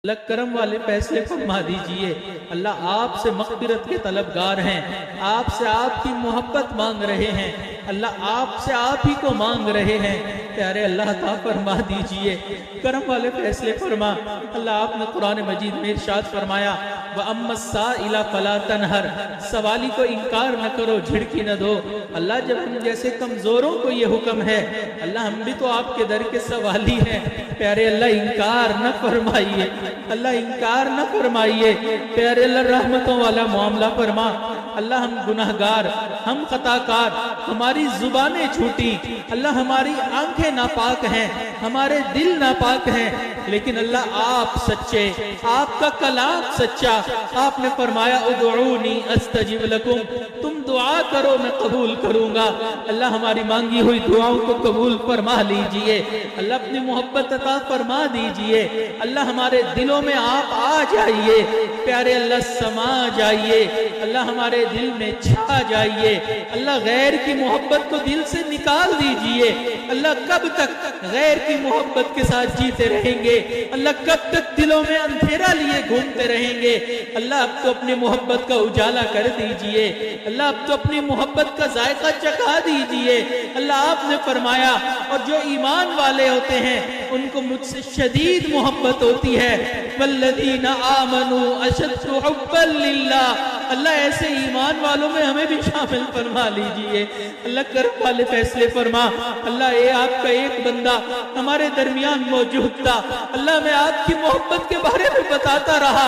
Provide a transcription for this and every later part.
اللہ کرم والے فیصلے فرما دیجئے۔ اللہ آپ سے مغفرت کے طلبگار ہیں، آپ سے آپ کی محبت مانگ رہے ہیں، اللہ آپ سے آپ ہی کو مانگ رہے ہیں۔ پیارے اللہ عطا فرما دیجئے، کرم والے فیصلے فرما۔ اللہ آپ نے قرآن مجید میں ارشاد فرمایا وَأَمَّا السَّائِلَ فَلَا تَنْهَرْ، سوالی کو انکار نہ کرو، جھڑکی نہ دو۔ اللہ جب ہم جیسے کمزوروں کو یہ حکم ہے، اللہ ہم بھی تو آپ کے در کے سوالی ہیں۔ پیارے اللہ انکار نہ فرمائیے، اللہ انکار نہ فرمائیے۔ پیارے اللہ رحمتوں والا معاملہ فرما۔ اللہ ہم گناہگار، ہم خطاکار، ہماری زبانیں جھوٹی، اللہ ہماری آنکھیں ناپاک ہیں، ہمارے دل ناپاک ہیں، لیکن اللہ آپ سچے، آپ کا کلام سچا۔ آپ نے فرمایا ادعونی استجب لکم، تم دعا کرو میں قبول کروں گا۔ اللہ ہماری مانگی ہوئی دعاؤں کو قبول فرما لیجئے، اللہ اپنی محبت عطا فرما دیجئے۔ اللہ ہمارے دلوں میں آپ آ جائیے، پیارے اللہ سما جائیے، اللہ ہمارے دل میں چھا جائیے۔ اللہ غیر کی محبت کو دل سے نکال دیجئے۔ اللہ کب تک غیر کی محبت کے ساتھ جیتے رہیں گے؟ اللہ کب تک دلوں میں اندھیرا لیے گھومتے رہیں گے؟ اللہ اب تو اپنی محبت کا اجالا کر دیجئے، اللہ اب تو اپنی محبت کا ذائقہ چکھا دیجئے۔ اللہ آپ نے فرمایا اور جو ایمان والے ہوتے ہیں ان کو مجھ سے شدید محبت ہوتی ہے، والذین آمنوا اشد حبا للہ۔ اللہ ایسے ایمان والوں میں ہمیں بھی شامل فرما لیجئے۔ اللہ کرم والے فیصلے فرما۔ اللہ اے آپ کا ایک بندہ ہمارے درمیان موجود تھا، اللہ میں آپ کی محبت کے بارے میں بتاتا رہا،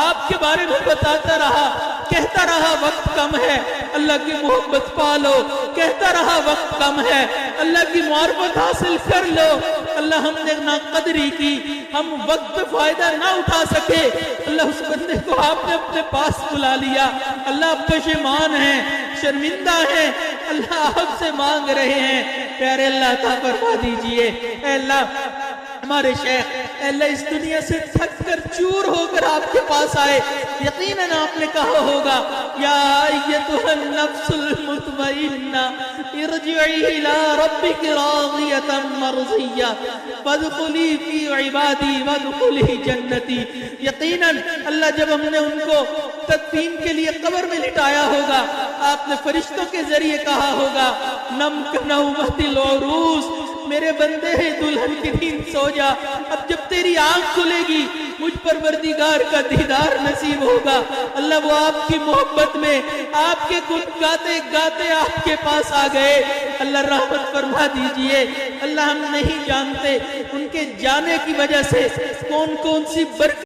آپ کے بارے میں بتاتا رہا، کہتا رہا وقت کم ہے، اللہ کی محبت پالو، کہتا رہا وقت کم ہے، اللہ کی معرفت حاصل کر لو۔ اللہ ہم نے نہ قدری کی، ہم وقت پہ فائدہ نہ اٹھا سکے، اللہ اس بندے کو آپ نے اپنے پاس بلا لیا۔ اللہ آپ پشیمان ہیں، شرمندہ ہیں، اللہ آپ سے مانگ رہے ہیں۔ پیارے اللہ عطا فرما دیجئے۔ اے اللہ ہمارے شیخ، اے اللہ اس دنیا سے تھک کر چور ہو کر آپ کے پاس آئے، یقیناً آپ نے کہا ہوگا یا ایتھا النفس المطمئنہ ارجعی الی ربک راضیۃ مرضیہ فادخلی فی عبادی وادخلی جنتی۔ یقیناً اللہ جب ہم نے ان کو تدفین کے لیے قبر میں لٹایا ہوگا، آپ نے فرشتوں کے ذریعے کہا ہوگا نم کنومت العروس، میرے بندے دلہن کی نیند سو جا۔ اب جب تیری آنکھ کھلے گی مجھ پروردگار کا دیدار نصیب ہوگا۔ اللہ وہ آپ کی محبت میں آپ کے گن گاتے گاتے آپ کے پاس آ گئے۔ اللہ رحمت فرما دیجئے۔ اللہ ہم نہیں جانتے ان کے جانے کی وجہ سے کون کون سی برکت